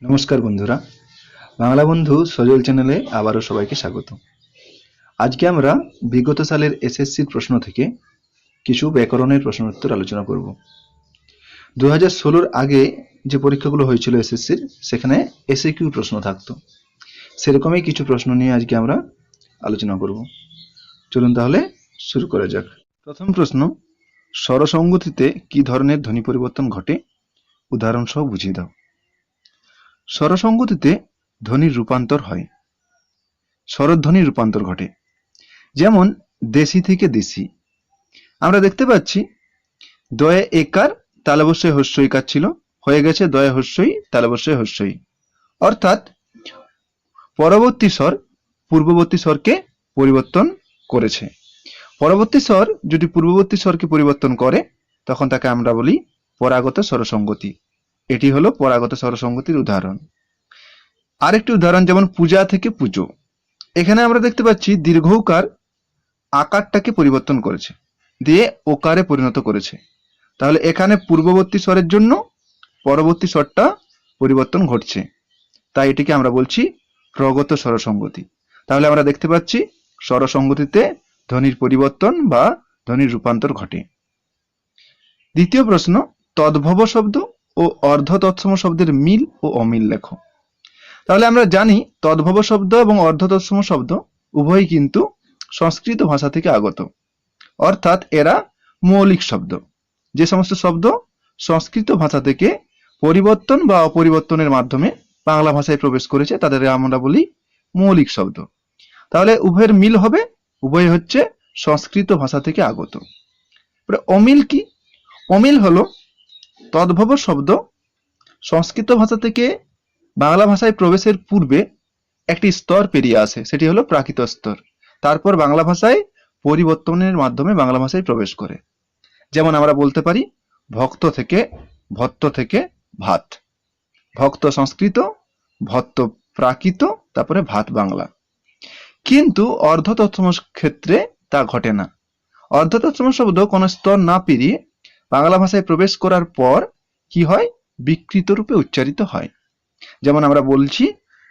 নমস্কার বন্ধুরা, বাংলা বন্ধু সজল চ্যানেলে আবারও সবাইকে স্বাগত। আজকে আমরা বিগত সালের এসএসসির প্রশ্ন থেকে কিছু ব্যাকরণের প্রশ্ন উত্তর আলোচনা করব। 2016-র আগে যে পরীক্ষাগুলো হয়েছিল এসএসসির, সেখানে এসএকিউ প্রশ্ন থাকতো, সেরকমই কিছু প্রশ্ন নিয়ে আজকে আমরা আলোচনা করব। চলুন তাহলে শুরু করা যাক। প্রথম প্রশ্ন, স্বরসঙ্গতিতে কি ধরনের ধ্বনি পরিবর্তন ঘটে? উদাহরণ সহ বুঝিয়ে দাও। স্বরসঙ্গতিতে ধ্বনির রূপান্তর হয়, স্বরধ্বনির রূপান্তর ঘটে। যেমন দেশি থেকে দেশি। আমরা দেখতে পাচ্ছি দয়ে একার তালবস্যই হস্যই কার ছিল, হয়ে গেছে দয়ে হস্যই তালবস্যই হস্যই। অর্থাৎ পরবর্তী স্বর পূর্ববর্তী স্বরকে পরিবর্তন করেছে। পরবর্তী স্বর যদি পূর্ববর্তী স্বরকে পরিবর্তন করে, তখন তাকে আমরা বলি পরাগত স্বরসঙ্গতি। এটি হলো পরাগত স্বরসঙ্গতির উদাহরণ। আরেকটি উদাহরণ, যেমন পূজা থেকে পুজো। এখানে আমরা দেখতে পাচ্ছি দীর্ঘকার আকারটাকে পরিবর্তন করেছে, দিয়ে ওকারে পরিণত করেছে। তাহলে এখানে পূর্ববর্তী স্বরের জন্য পরবর্তী স্বরটা পরিবর্তন ঘটছে, তাই এটিকে আমরা বলছি প্রগত স্বরসঙ্গতি। তাহলে আমরা দেখতে পাচ্ছি স্বরসঙ্গতিতে ধ্বনির পরিবর্তন বা ধ্বনির রূপান্তর ঘটে। দ্বিতীয় প্রশ্ন, তদ্ভব শব্দ ও অর্ধ তৎসম শব্দের মিল ও অমিল লেখো। তাহলে আমরা জানি তদ্ভব শব্দ এবং অর্ধ তৎসম শব্দ উভয়ই কিন্তু সংস্কৃত ভাষা থেকে আগত, অর্থাৎ এরা মৌলিক শব্দ। যে সমস্ত শব্দ সংস্কৃত ভাষা থেকে পরিবর্তন বা অপরিবর্তনের মাধ্যমে বাংলা ভাষায় প্রবেশ করেছে, তাদের আমরা বলি মৌলিক শব্দ। তাহলে উভয়ের মিল হবে, উভয় হচ্ছে সংস্কৃত ভাষা থেকে আগত। অমিল কি? অমিল হলো তদ্ভব শব্দ সংস্কৃত ভাষা থেকে বাংলা ভাষায় প্রবেশের পূর্বে একটি স্তর পেরিয়ে আসে, সেটি হলো প্রাকৃত স্তর। তারপর বাংলা ভাষায় পরিবর্তনের মাধ্যমে বাংলা ভাষায় প্রবেশ করে। যেমন আমরা বলতে পারি ভক্ত থেকে ভত্ত থেকে ভাত, ভক্ত সংস্কৃত, ভত্ত প্রাকৃত, তারপরে ভাত বাংলা। কিন্তু অর্ধ তৎসম ক্ষেত্রে তা ঘটে না। অর্ধ তৎসম শব্দ কোন স্তর না পেরিয়ে বাংলা ভাষায় প্রবেশ করার পর কি হয়? বিকৃত রূপে উচ্চারিত হয়। যেমন আমরা বলছি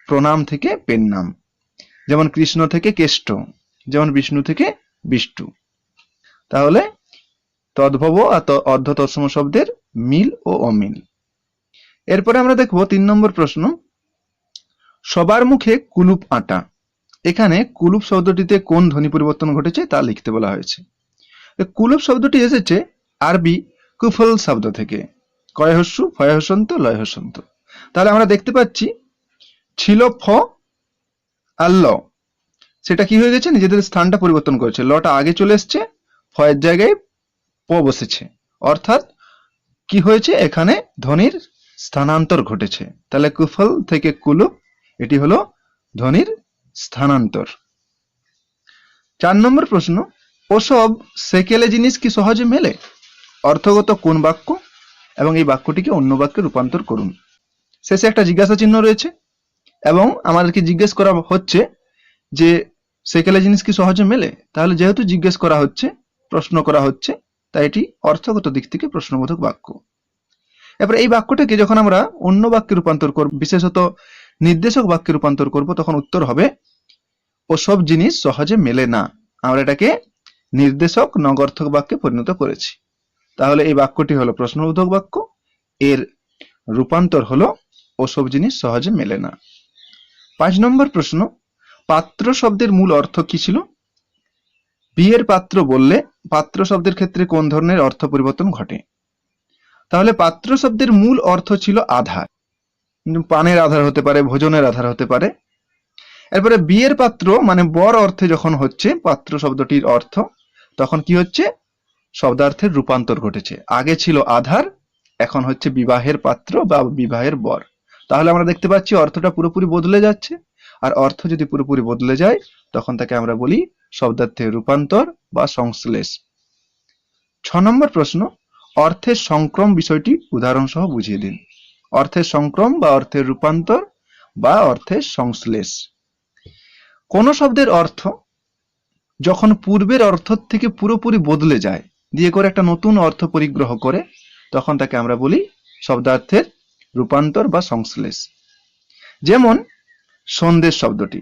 প্রণাম থেকে পেন নাম, যেমন কৃষ্ণ থেকে কেষ্ট, যেমন বিষ্ণু থেকে বিষ্টু। তাহলে তদ্ভব আর অর্ধ তৎসম শব্দের মিল ও অমিল। এরপরে আমরা দেখব 3 নম্বর প্রশ্ন, সবার মুখে কুলুপ আটা। এখানে কুলুপ শব্দটিতে কোন ধ্বনি পরিবর্তন ঘটেছে তা লিখতে বলা হয়েছে। কুলুপ শব্দটি এসেছে আরবি কুফল শব্দ থেকে, কয় হস্যু ফয় হসন্ত লয় হসন্ত। তাহলে আমরা দেখতে পাচ্ছি ছিল ফ আর ল, সেটা কি হয়ে গেছে? নিজেদের স্থানটা পরিবর্তন করেছে। লটা আগে চলে এসছে, ফয়ের জায়গায় প বসেছে, অর্থাৎ কি হয়েছে? এখানে ধ্বনির স্থানান্তর ঘটেছে। তাহলে কুফল থেকে কুলুপ, এটি হলো ধ্বনির স্থানান্তর। 4 নম্বর প্রশ্ন, ওসব সেকেলে জিনিস কি সহজে মেলে? অর্থগত কোন বাক্য এবং এই বাক্যটিকে অন্য বাক্যে রূপান্তর করুন। শেষে একটা জিজ্ঞাসা চিহ্ন রয়েছে এবং আমাদেরকে জিজ্ঞেস করা হচ্ছে যে সেকেলে জিনিস কি সহজে মেলে। তাহলে যেহেতু জিজ্ঞেস করা হচ্ছে, প্রশ্ন করা হচ্ছে, তাই এটি অর্থগত দিক থেকে প্রশ্নবোধক বাক্য। এরপরে এই বাক্যটাকে যখন আমরা অন্য বাক্যে রূপান্তর করব, বিশেষত নির্দেশক বাক্যে রূপান্তর করব, তখন উত্তর হবে ওসব জিনিস সহজে মেলে না। আমরা এটাকে নির্দেশক নগর্থক বাক্যে পরিণত করেছি। তাহলে এই বাক্যটি হলো প্রশ্নবোধক বাক্য, এর রূপান্তর হলো ওসব জিনিস সহজে মেলে না। 5 নম্বর প্রশ্ন, পাত্র শব্দের মূল অর্থ কি ছিল? বিয়ের পাত্র বললে পাত্র শব্দের ক্ষেত্রে কোন ধরনের অর্থ পরিবর্তন ঘটে? তাহলে পাত্র শব্দের মূল অর্থ ছিল আধার, পানের আধার হতে পারে, ভোজনের আধার হতে পারে। এরপরে বিয়ের পাত্র মানে বর অর্থে যখন হচ্ছে পাত্র শব্দটির অর্থ, তখন কি হচ্ছে? শব্দার্থের রূপান্তর ঘটেছে। আগে ছিল আধার, এখন হচ্ছে বিবাহের পাত্র বা বিবাহের বর। তাহলে আমরা দেখতে পাচ্ছি অর্থটা পুরোপুরি বদলে যাচ্ছে, আর অর্থ যদি পুরোপুরি বদলে যায় তখন তাকে আমরা বলি শব্দার্থের রূপান্তর বা সংশ্লেষ। 6 নম্বর প্রশ্ন, অর্থের সংক্রম বিষয়টি উদাহরণ সহ বুঝিয়ে দিন। অর্থের সংক্রম বা অর্থের রূপান্তর বা অর্থের সংশ্লেষ। কোন শব্দের অর্থ যখন পূর্বের অর্থ থেকে পুরোপুরি বদলে যায়, দিয়ে করে একটা নতুন অর্থ পরিগ্রহ করে, তখন তাকে আমরা বলি শব্দার্থের রূপান্তর বা সংশ্লেষ। যেমন সন্দেশ শব্দটি,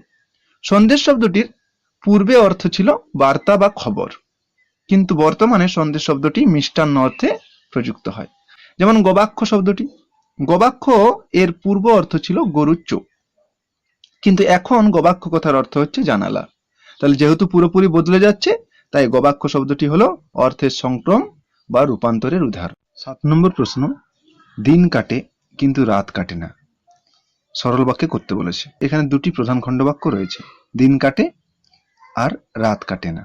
সন্দেশ শব্দটির পূর্বে অর্থ ছিল বার্তা বা খবর, কিন্তু বর্তমানে সন্দেশ শব্দটি মিষ্টান্ন অর্থে প্রযুক্ত হয়। যেমন গবাক্ষ শব্দটি, গবাক্ষ এর পূর্ব অর্থ ছিল গরুর চোখ, কিন্তু এখন গবাক্ষ কথার অর্থ হচ্ছে জানালা। তাহলে যেহেতু পুরোপুরি বদলে যাচ্ছে, তাই গবাক্ষ শব্দটি হলো অর্থের সংক্রম বা রূপান্তরের উদাহরণ। 7 নম্বর প্রশ্ন, দিন কাটে কিন্তু রাত কাটে না, সরল বাক্যে করতে বলেছে। এখানে দুটি প্রধান খণ্ডবাক্য রয়েছে, দিন কাটে আর রাত কাটে না।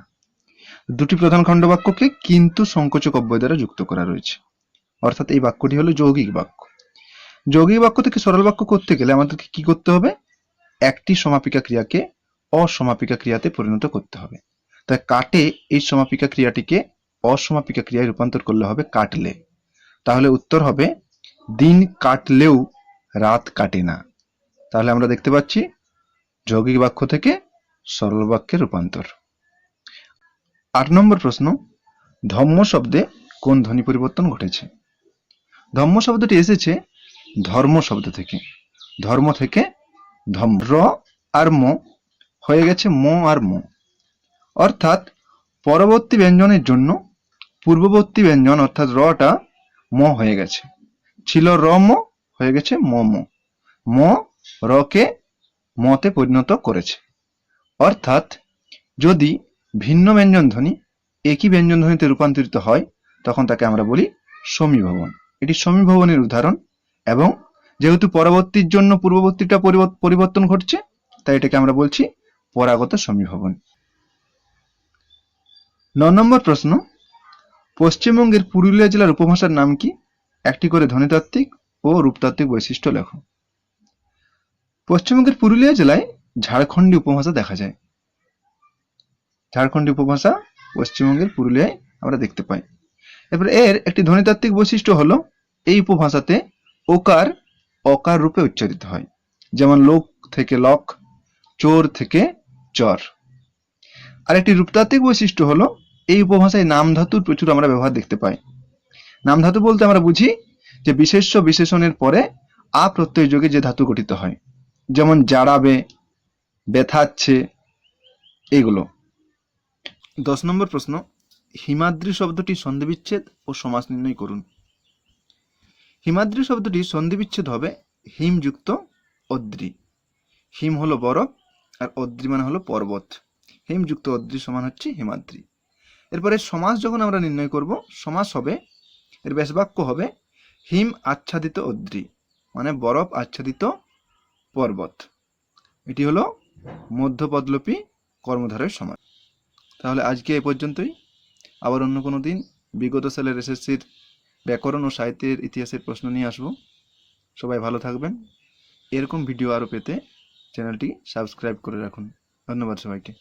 দুটি প্রধান খণ্ডবাক্যকে কিন্তু সংকোচক অব্যয় দ্বারা যুক্ত করা রয়েছে, অর্থাৎ এই বাক্যটি হলো যৌগিক বাক্য। যৌগিক বাক্য থেকে সরল বাক্য করতে গেলে আমাদেরকে কি করতে হবে? একটি সমাপিকা ক্রিয়াকে অসমাপিকা ক্রিয়াতে পরিণত করতে হবে। তাই কাটে এই সমাপিকা ক্রিয়াটিকে অসমাপিকা ক্রিয়ায় রূপান্তর করলে হবে কাটলে। তাহলে উত্তর হবে দিন কাটলেও রাত কাটে না। তাহলে আমরা দেখতে পাচ্ছি যৌগিক বাক্য থেকে সরল বাক্যে রূপান্তর। 8 নম্বর প্রশ্ন, ধম্ম শব্দে কোন ধ্বনি পরিবর্তন ঘটেছে? ধম্ম শব্দটি এসেছে ধর্ম শব্দ থেকে, ধর্ম থেকে ধম্ম, র আর ম হয়ে গেছে ম আর ম, অর্থাৎ পরবর্তী ব্যঞ্জনের জন্য পূর্ববর্তী ব্যঞ্জন অর্থাৎ রটা ম হয়ে গেছে, ছিল র ম হয়ে গেছে ম ম, ম রকে মতে পরিণত করেছে। অর্থাৎ যদি ভিন্ন ব্যঞ্জন ধ্বনি একই ব্যঞ্জন ধ্বনিতে রূপান্তরিত হয় তখন তাকে আমরা বলি সমীভবন। এটি সমীভবনের উদাহরণ, এবং যেহেতু পরবর্তীর জন্য পূর্ববর্তীটা পরিবর্তন ঘটছে, তাই এটাকে আমরা বলছি পরাগত সমীভবন। 9 নম্বর প্রশ্ন, পশ্চিমবঙ্গের পুরুলিয়া জেলার উপভাষার নাম কি? একটি করে ধ্বনিতাত্ত্বিক ও রূপতাত্ত্বিক বৈশিষ্ট্য লেখো। পশ্চিমবঙ্গের পুরুলিয়া জেলায় ঝাড়খণ্ডী উপভাষা দেখা যায়। ঝাড়খণ্ডী উপভাষা পশ্চিমবঙ্গের পুরুলিয়ায় আমরা দেখতে পাই। এরপর এর একটি ধ্বনিতাত্ত্বিক বৈশিষ্ট্য হলো এই উপভাষাতে ওকার অকার রূপে উচ্চারিত হয়, যেমন লোক থেকে লক, চোর থেকে চর। আর একটি রূপতাত্ত্বিক বৈশিষ্ট্য হলো এই উপভাষায় নাম ধাতুর প্রচুর আমরা ব্যবহার দেখতে পাই। নাম ধাতু বলতে আমরা বুঝি যে বিশেষ্য বিশেষণের পরে আ প্রত্যয় যোগে যে ধাতু গঠিত হয়, যেমন জাড়াবে, ব্যথাচ্ছে, এইগুলো। 10 নম্বর প্রশ্ন, হিমাদ্রি শব্দটি সন্ধিবিচ্ছেদ ও সমাস নির্ণয় করুন। হিমাদ্রি শব্দটি সন্ধিবিচ্ছেদ হবে হিম যুক্ত অদ্রি। হিম হলো বরফ আর অদ্রি মানে হলো পর্বত, হিম যুক্ত অদ্রি সমান হচ্ছে হিমাদ্রি। এরপরে সমাস যখন আমরা নির্ণয় করব, সমাস হবে, এর ব্যাসবাক্য হবে হিম আচ্ছাদিত অদ্রি, মানে বরফ আচ্ছাদিত পর্বত। এটি হলো মধ্যপদলোপী কর্মধারয় সমাস। তাহলে আজকে এ পর্যন্তই। আবার অন্য কোনো দিন বিগত সালের এসএসসির ব্যাকরণ ও সাহিত্যের ইতিহাসের প্রশ্ন নিয়ে আসবো। সবাই ভালো থাকবেন। এরকম ভিডিও আরও পেতে চ্যানেলটি সাবস্ক্রাইব করে রাখুন। ধন্যবাদ সবাইকে।